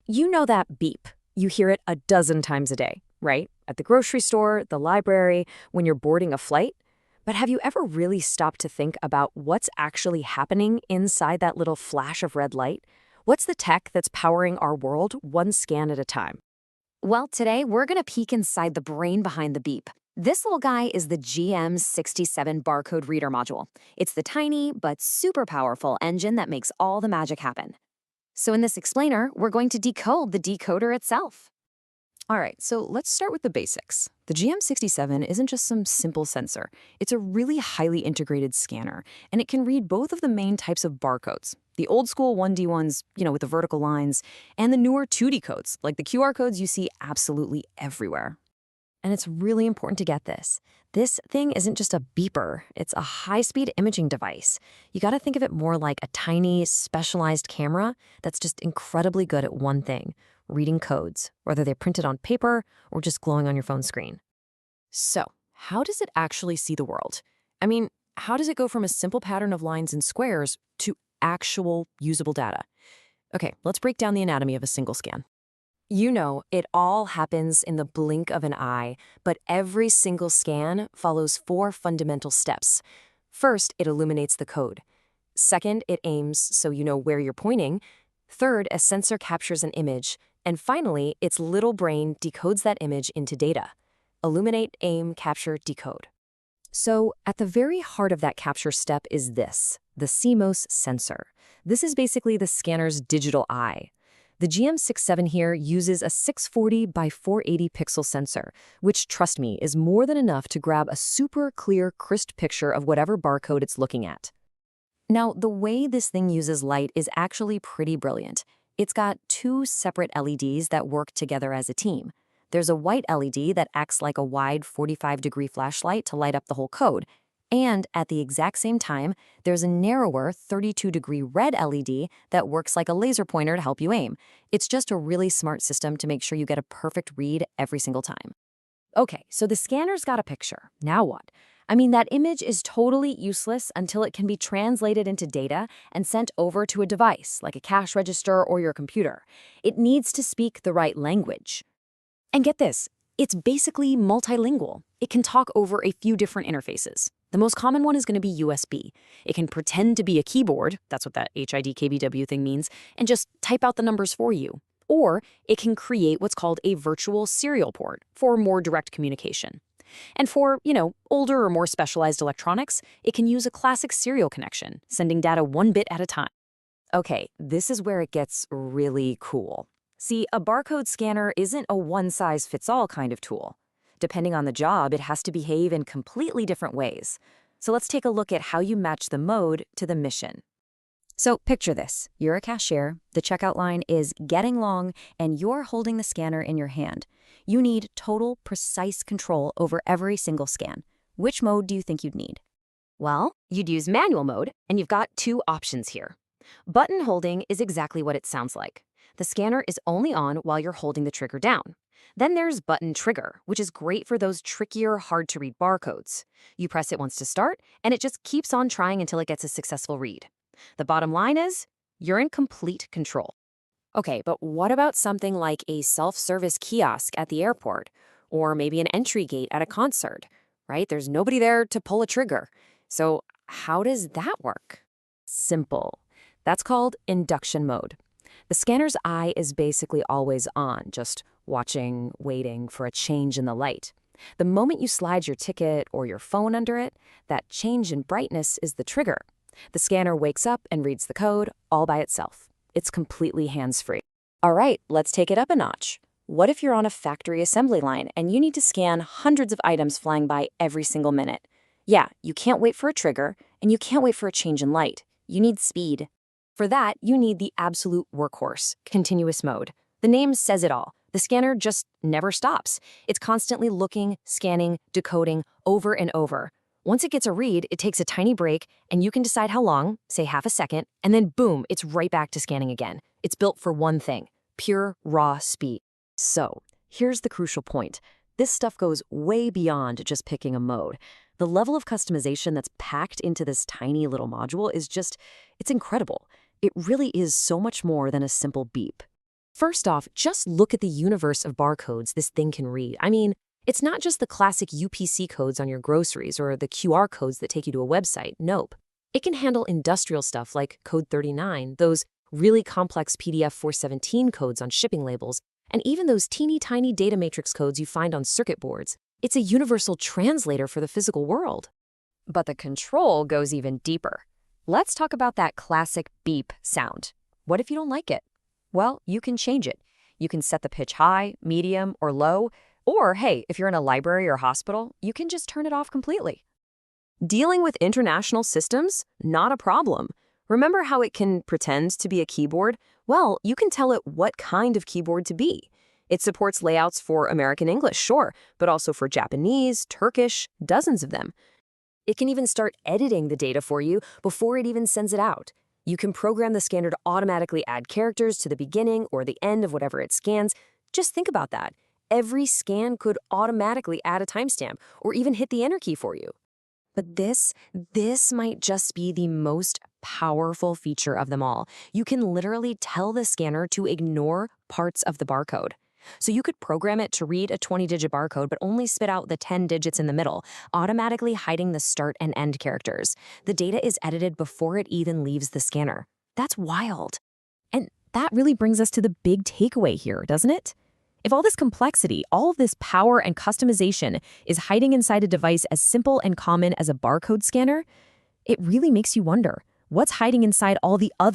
You know that beep. You hear it a dozen times a day, right? At the grocery store, the library, when you're boarding a flight. But have you ever really stopped to think about what's actually happening inside that little flash of red light? What's the tech that's powering our world one scan at a time? Well, today we're going to peek inside the brain behind the beep. This little guy is the GM67 Barcode reader module. It's the tiny but super powerful engine that makes all the magic happen. So in this explainer, we're going to decode the decoder itself. All right, so let's start with the basics. The GM67 isn't just some simple sensor. It's a really highly integrated scanner, and it can read both of the main types of barcodes. The old school 1D ones, with the vertical lines, and the newer 2D codes, like the QR codes you see absolutely everywhere. And it's really important to get this. This thing isn't just a beeper, it's a high-speed imaging device. You gotta think of it more like a tiny, specialized camera that's just incredibly good at one thing: reading codes, whether they're printed on paper or just glowing on your phone screen. So, how does it actually see the world? I mean, how does it go from a simple pattern of lines and squares to actual usable data? Okay, let's break down the anatomy of a single scan. It all happens in the blink of an eye, but every single scan follows four fundamental steps. First, it illuminates the code. Second, it aims so you know where you're pointing. Third, a sensor captures an image. And finally, its little brain decodes that image into data. Illuminate, aim, capture, decode. So, at the very heart of that capture step is this, the CMOS sensor. This is basically the scanner's digital eye. The GM67 here uses a 640 by 480 pixel sensor, which, trust me, is more than enough to grab a super clear, crisp picture of whatever barcode it's looking at. Now, the way this thing uses light is actually pretty brilliant. It's got two separate LEDs that work together as a team. There's a white LED that acts like a wide 45-degree flashlight to light up the whole code. And at the exact same time, there's a narrower 32-degree red LED that works like a laser pointer to help you aim. It's just a really smart system to make sure you get a perfect read every single time. Okay, so the scanner's got a picture. Now what? I mean, that image is totally useless until it can be translated into data and sent over to a device, like a cash register or your computer. It needs to speak the right language. And get this, it's basically multilingual. It can talk over a few different interfaces. The most common one is going to be USB. It can pretend to be a keyboard, that's what that HID KBW thing means, and just type out the numbers for you. Or it can create what's called a virtual serial port for more direct communication. And for, older or more specialized electronics, it can use a classic serial connection, sending data one bit at a time. Okay, this is where it gets really cool. See, a barcode scanner isn't a one-size-fits-all kind of tool. Depending on the job, it has to behave in completely different ways. So let's take a look at how you match the mode to the mission. So picture this. You're a cashier, the checkout line is getting long, and you're holding the scanner in your hand. You need total, precise control over every single scan. Which mode do you think you'd need? Well, you'd use manual mode, and you've got two options here. Button holding is exactly what it sounds like. The scanner is only on while you're holding the trigger down. Then there's button trigger, which is great for those trickier, hard-to-read barcodes. You press it once to start, and it just keeps on trying until it gets a successful read. The bottom line is, you're in complete control. Okay, but what about something like a self-service kiosk at the airport, or maybe an entry gate at a concert, right? There's nobody there to pull a trigger. So how does that work? Simple. That's called induction mode. The scanner's eye is basically always on, just watching, waiting for a change in the light. The moment you slide your ticket or your phone under it, that change in brightness is the trigger. The scanner wakes up and reads the code all by itself. It's completely hands-free. All right, let's take it up a notch. What if you're on a factory assembly line and you need to scan hundreds of items flying by every single minute? Yeah, you can't wait for a trigger, and you can't wait for a change in light. You need speed. For that, you need the absolute workhorse, continuous mode. The name says it all. The scanner just never stops. It's constantly looking, scanning, decoding over and over. Once it gets a read, it takes a tiny break, and you can decide how long, say half a second, and then boom, it's right back to scanning again. It's built for one thing: pure, raw speed. So, here's the crucial point. This stuff goes way beyond just picking a mode. The level of customization that's packed into this tiny little module is it's incredible. It really is so much more than a simple beep. First off, just look at the universe of barcodes this thing can read. I mean, it's not just the classic UPC codes on your groceries or the QR codes that take you to a website. Nope. It can handle industrial stuff like Code 39, those really complex PDF 417 codes on shipping labels, and even those teeny tiny data matrix codes you find on circuit boards. It's a universal translator for the physical world. But the control goes even deeper. Let's talk about that classic beep sound. What if you don't like it? Well, you can change it. You can set the pitch high, medium, or low, or hey, if you're in a library or hospital, you can just turn it off completely. Dealing with international systems? Not a problem. Remember how it can pretend to be a keyboard? Well, you can tell it what kind of keyboard to be. It supports layouts for American English, sure, but also for Japanese, Turkish, dozens of them. It can even start editing the data for you before it even sends it out. You can program the scanner to automatically add characters to the beginning or the end of whatever it scans. Just think about that. Every scan could automatically add a timestamp or even hit the enter key for you. But this might just be the most powerful feature of them all. You can literally tell the scanner to ignore parts of the barcode. So you could program it to read a 20-digit barcode but only spit out the 10 digits in the middle, automatically hiding the start and end characters. The data is edited before it even leaves the scanner. That's wild. And that really brings us to the big takeaway here, doesn't it? If all this complexity, all of this power and customization is hiding inside a device as simple and common as a barcode scanner, it really makes you wonder, what's hiding inside all the other